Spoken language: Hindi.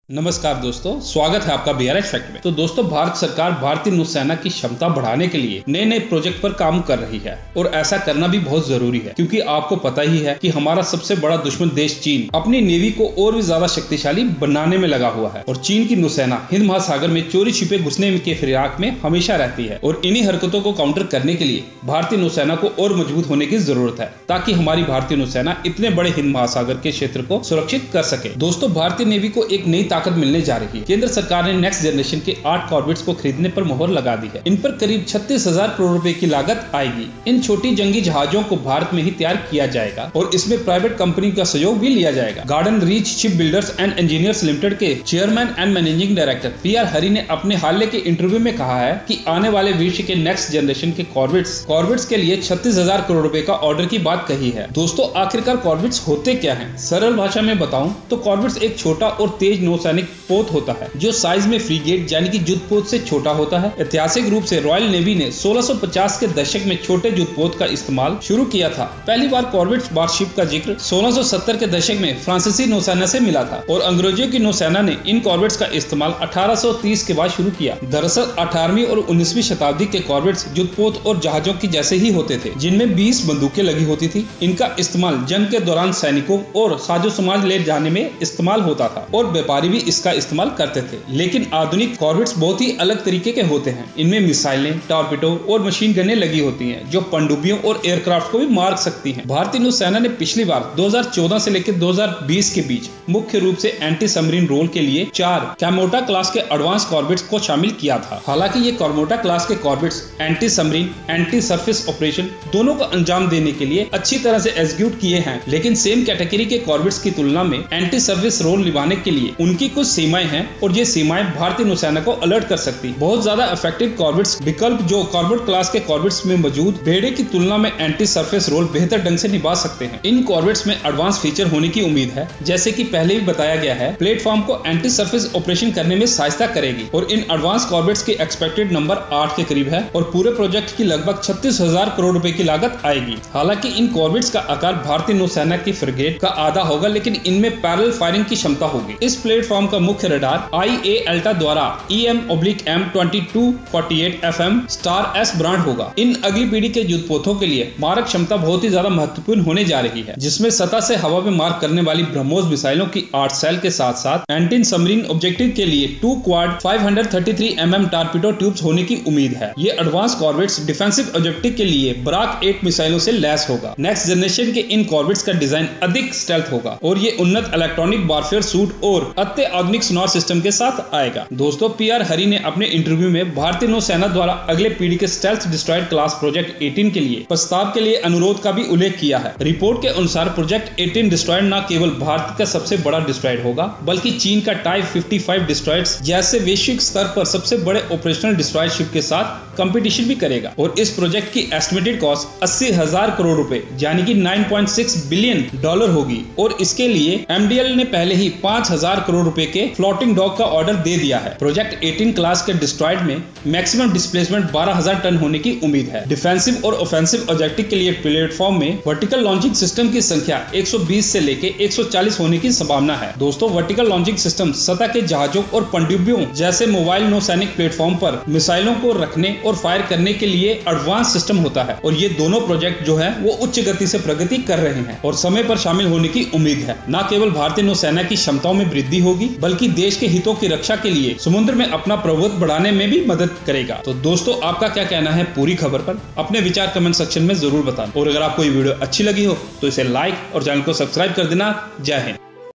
नमस्कार दोस्तों, स्वागत है आपका बीआरएच फैक्ट में। तो दोस्तों, भारत सरकार भारतीय नौसेना की क्षमता बढ़ाने के लिए नए नए प्रोजेक्ट पर काम कर रही है और ऐसा करना भी बहुत जरूरी है, क्योंकि आपको पता ही है कि हमारा सबसे बड़ा दुश्मन देश चीन अपनी नेवी को और भी ज्यादा शक्तिशाली बनाने में लगा हुआ है और चीन की नौसेना हिंद महासागर में चोरी छिपे घुसने के फिराक में हमेशा रहती है और इन्हीं हरकतों को काउंटर करने के लिए भारतीय नौसेना को और मजबूत होने की जरूरत है, ताकि हमारी भारतीय नौसेना इतने बड़े हिंद महासागर के क्षेत्र को सुरक्षित कर सके। दोस्तों, भारतीय नेवी को एक नई ताकत मिलने जा रही है। केंद्र सरकार ने नेक्स्ट जनरेशन के 8 कॉर्वेट्स को खरीदने पर मोहर लगा दी है। इन पर करीब 36,000 करोड़ रुपए की लागत आएगी। इन छोटी जंगी जहाजों को भारत में ही तैयार किया जाएगा और इसमें प्राइवेट कंपनी का सहयोग भी लिया जाएगा। Garden Reach Shipbuilders and Engineers Limited के chairman and managing director PR Hari ने अपने हाल के इंटरव्यू में कहा है कि आने वाले विश्व के नेक्स्ट जनरेशन के कॉर्वेट्स के लिए 36,000 करोड़ रुपए का ऑर्डर की बात कही है। दोस्तों, आखिरकार कॉर्वेट्स होते क्या हैं? सरल भाषा में बताऊं तो कॉर्वेट्स एक छोटा और तेज नौसैनिक पोत होता है जो साइज में फ्रीगेट यानी कि युद्धपोत से छोटा होता है। ऐतिहासिक रूप से रॉयल नेवी ने 1650 के दशक में छोटे युद्धपोत का इस्तेमाल शुरू किया था। पहली बार कॉर्वेट वारशिप का जिक्र 1670 के दशक में फ्रांसीसी नौसेना से मिला था और अंग्रेजों की नौसेना ने इन कॉर्वेट्स का इस्तेमाल 1830 के बाद शुरू किया। दरअसल 18वीं और 19वीं शताब्दी के कॉर्वेट्स युद्धपोत और जहाजों की जैसे ही होते थे, जिनमें 20 बंदूकें लगी होती थी। इनका इस्तेमाल जंग के दौरान सैनिकों और साजो समाज ले जाने में इस्तेमाल होता था और व्यापारी भी इसका इस्तेमाल करते थे। लेकिन आधुनिक कॉर्वेट्स बहुत ही अलग तरीके के होते हैं। इनमें मिसाइलें, टॉर्पेडो और मशीन गनें लगी होती हैं जो पनडुब्बियों और एयरक्राफ्ट को भी मार सकती हैं। भारतीय नौसेना ने पिछली बार 2014 से लेकर 2020 के बीच मुख्य रूप से एंटी सबमरीन रोल के लिए 4 कैमोटा क्लास के एडवांस कॉर्वेट्स को शामिल किया था। हालांकि ये कैमोटा क्लास के corvettes anti submarine, anti surface operation दोनों को अंजाम देने के लिए अच्छी तरह से एग्जीक्यूट किए हैं, लेकिन सेम कैटेगरी के कॉर्वेट्स की तुलना में एंटी सर्विस रोल निभाने के लिए उनकी कुछ सीमाएं हैं और ये सीमाएं भारतीय नौसेना को अलर्ट कर सकती। बहुत ज्यादा इफेक्टिव कॉर्वेट्स विकल्प जो कॉर्वेट क्लास के कॉर्वेट्स में मौजूद बेड़े की तुलना में एंटी सरफेस रोल बेहतर ढंग से निभा सकते हैं। इन कॉर्वेट्स में एडवांस फीचर होने की उम्मीद है, जैसे कि पहले भी बताया गया है, प्लेटफॉर्म को एंटी सरफेस ऑपरेशन करने में सहायता करेगी और इन एडवांस कॉर्वेट्स की एक्सपेक्टेड नंबर 8 के करीब है और पूरे प्रोजेक्ट की लगभग 36,000 करोड़ रुपए की लागत आएगी। हालांकि इन कॉर्वेट्स का आकार भारतीय नौसेना की फ्रिगेट का आधा होगा, लेकिन इनमें पैरेलल फायरिंग की क्षमता होगी। इस प्लेटफॉर्म का मुख्य रडार IA अल्टा द्वारा EM/M2248FM स्टार S ब्रांड होगा। इन अगली पीढ़ी के युद्धपोतों के लिए मारक क्षमता बहुत ही ज्यादा महत्वपूर्ण होने जा रही है, जिसमें सतह से हवा में मार करने वाली ब्रह्मोस मिसाइलों की 8 सेल के साथ साथ एंटी सबमरीन ऑब्जेक्टिव के लिए 2 क्वाड 533 mm टॉर्पेडो ट्यूब्स होने की उम्मीद है। ये एडवांस कॉर्वेट्स डिफेंसिव ऑब्जेक्टिव के लिए बराक 8 मिसाइलों से लैस होगा। नेक्स्ट जनरेशन के इन कॉर्वेट्स का डिजाइन अधिक स्टेल्थ होगा और ये उन्नत इलेक्ट्रॉनिक वारफेयर सूट और अत्याधुनिक सोनार सिस्टम के साथ आएगा। दोस्तों, पीआर हरि ने अपने इंटरव्यू में भारतीय नौसेना द्वारा अगले पीढ़ी के स्टेल्थ डिस्ट्रॉयर क्लास प्रोजेक्ट 18 के लिए प्रस्ताव के लिए अनुरोध का भी उल्लेख किया है। रिपोर्ट के अनुसार प्रोजेक्ट 18 डिस्ट्रॉयर न केवल भारत का सबसे बड़ा डिस्ट्रॉयर होगा, बल्कि चीन का टाइप 55 डिस्ट्रॉयर्स जैसे वैश्विक स्तर पर सबसे बड़े ऑपरेशनल डिस्ट्रॉयर शिप के साथ कंपटीशन भी करेगा और इस प्रोजेक्ट की एस्टिमेटेड कॉस्ट 80,000 करोड़ रुपए यानी कि $9.6 बिलियन होगी और इसके लिए MDL ने पहले ही 5,000 करोड़ रुपए के फ्लोटिंग डॉक का ऑर्डर दे दिया है। प्रोजेक्ट 18 क्लास के डिस्ट्रॉयड में मैक्सिमम डिस्प्लेसमेंट 12,000 टन होने की उम्मीद है। डिफेंसिव और ऑफेंसिव ऑब्जेक्टिव के लिए प्लेटफॉर्म में वर्टिकल लॉन्चिंग सिस्टम की संख्या 120 से लेके 140 होने की संभावना है। दोस्तों, वर्टिकल लॉन्चिंग सिस्टम सतह के जहाजों और पनडुब्बियों जैसे मोबाइल नौसैनिक प्लेटफॉर्म पर मिसाइलों को रखने और फायर करने के लिए एडवांस सिस्टम होता है और ये दोनों प्रोजेक्ट जो है वो उच्च गति से प्रगति कर रहे हैं और समय पर शामिल होने की उम्मीद है। न केवल भारतीय नौसेना की क्षमताओं में वृद्धि होगी, बल्कि देश के हितों की रक्षा के लिए समुद्र में अपना प्रभुत्व बढ़ाने में भी मदद करेगा। तो दोस्तों, आपका क्या कहना है पूरी खबर पर? अपने विचार कमेंट सेक्शन में जरूर बताएं और अगर आपको ये वीडियो अच्छी लगी हो तो इसे लाइक और चैनल को सब्सक्राइब कर देना। जय हिंद।